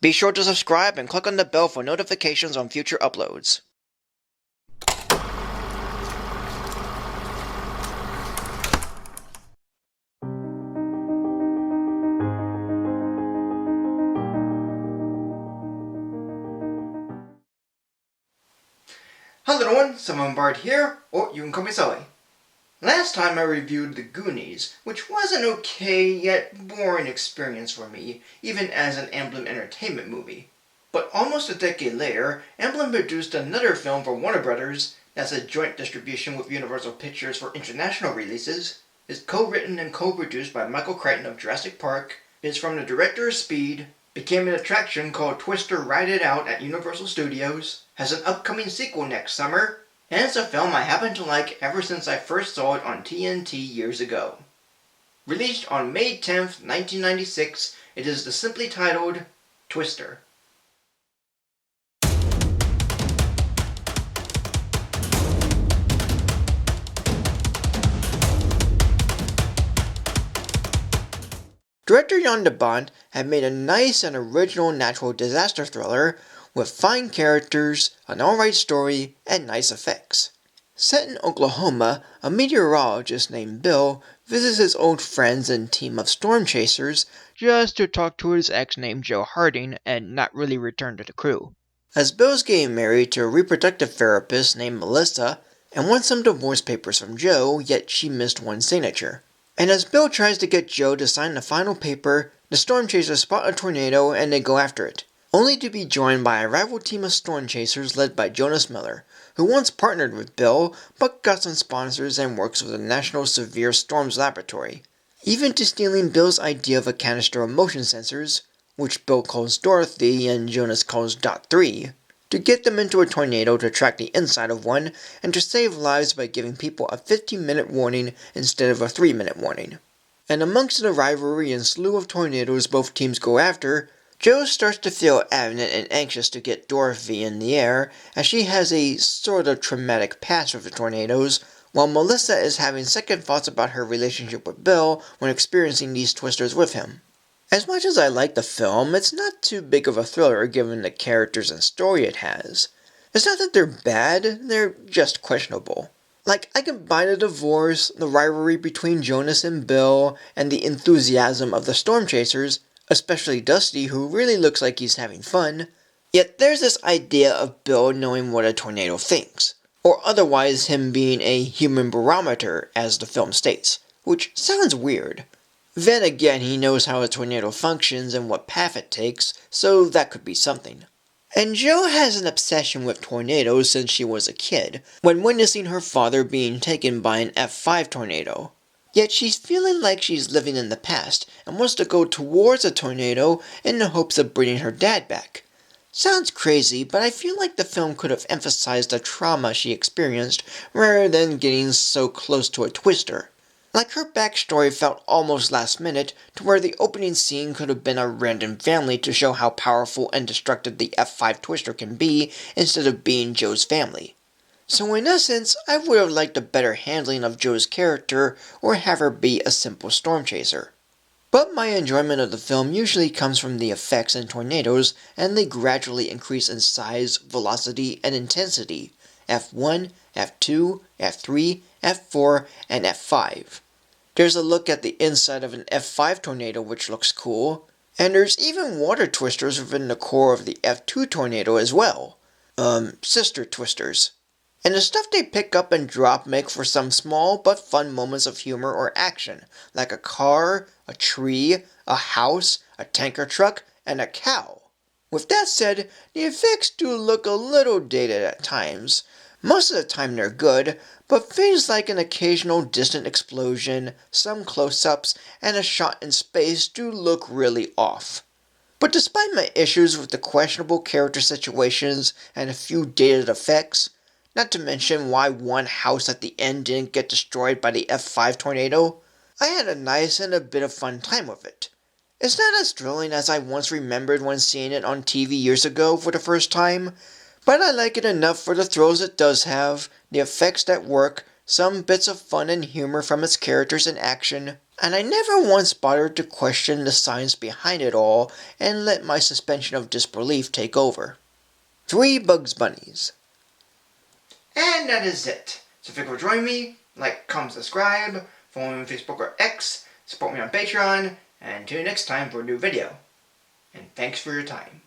Be sure to subscribe and click on the bell for notifications on future uploads. Hello everyone, Simon Bard here, or you can call me Sully. Last time I reviewed The Goonies, which was an okay yet boring experience for me, even as an Amblin Entertainment movie. But almost a decade later, Amblin produced another film for Warner Brothers that's a joint distribution with Universal Pictures for international releases, is co-written and co-produced by Michael Crichton of Jurassic Park, is from the director of Speed, became an attraction called Twister Ride It Out at Universal Studios, has an upcoming sequel next summer, and it's a film I happen to like ever since I first saw it on TNT years ago. Released on May 10th, 1996, it is the simply titled Twister. Director Jan de Bont had made a nice and original natural disaster thriller with fine characters, an alright story, and nice effects. Set in Oklahoma, a meteorologist named Bill visits his old friends and team of storm chasers just to talk to his ex named Joe Harding and not really return to the crew. As Bill's getting married to a reproductive therapist named Melissa and wants some divorce papers from Joe, yet she missed one signature. And as Bill tries to get Joe to sign the final paper, the storm chasers spot a tornado and they go after it, only to be joined by a rival team of storm chasers led by Jonas Miller, who once partnered with Bill but got some sponsors and works with the National Severe Storms Laboratory, even to stealing Bill's idea of a canister of motion sensors, which Bill calls Dorothy and Jonas calls Dot 3, to get them into a tornado to track the inside of one, and to save lives by giving people a 15-minute warning instead of a 3-minute warning. And amongst the rivalry and slew of tornadoes both teams go after, Joe starts to feel adamant and anxious to get Dorothy in the air, as she has a sort of traumatic past with the tornadoes, while Melissa is having second thoughts about her relationship with Bill when experiencing these twisters with him. As much as I like the film, it's not too big of a thriller given the characters and story it has. It's not that they're bad, they're just questionable. Like, I can buy the divorce, the rivalry between Jonas and Bill, and the enthusiasm of the storm chasers, especially Dusty, who really looks like he's having fun. Yet there's this idea of Bill knowing what a tornado thinks, or otherwise him being a human barometer, as the film states, which sounds weird. Then again, he knows how a tornado functions and what path it takes, so that could be something. And Jo has an obsession with tornadoes since she was a kid, when witnessing her father being taken by an F5 tornado. Yet she's feeling like she's living in the past, and wants to go towards a tornado in the hopes of bringing her dad back. Sounds crazy, but I feel like the film could have emphasized the trauma she experienced, rather than getting so close to a twister. Like, her backstory felt almost last minute, to where the opening scene could have been a random family to show how powerful and destructive the F5 twister can be, instead of being Joe's family. So in essence, I would have liked a better handling of Joe's character, or have her be a simple storm chaser. But my enjoyment of the film usually comes from the effects in tornadoes, and they gradually increase in size, velocity, and intensity. F1, F2, F3, F4, and F5. There's a look at the inside of an F5 tornado which looks cool, and there's even water twisters within the core of the F2 tornado as well. Sister twisters. And the stuff they pick up and drop make for some small but fun moments of humor or action, like a car, a tree, a house, a tanker truck, and a cow. With that said, the effects do look a little dated at times. Most of the time they're good, but things like an occasional distant explosion, some close-ups, and a shot in space do look really off. But despite my issues with the questionable character situations and a few dated effects, not to mention why one house at the end didn't get destroyed by the F5 tornado, I had a nice and a bit of fun time with it. It's not as thrilling as I once remembered when seeing it on TV years ago for the first time, but I like it enough for the thrills it does have, the effects that work, some bits of fun and humor from its characters and action, and I never once bothered to question the science behind it all and let my suspension of disbelief take over. 3 Bugs Bunnies. And that is it. So thank you for joining me. Like, comment, subscribe, follow me on Facebook or X, support me on Patreon, and tune in next time for a new video. And thanks for your time.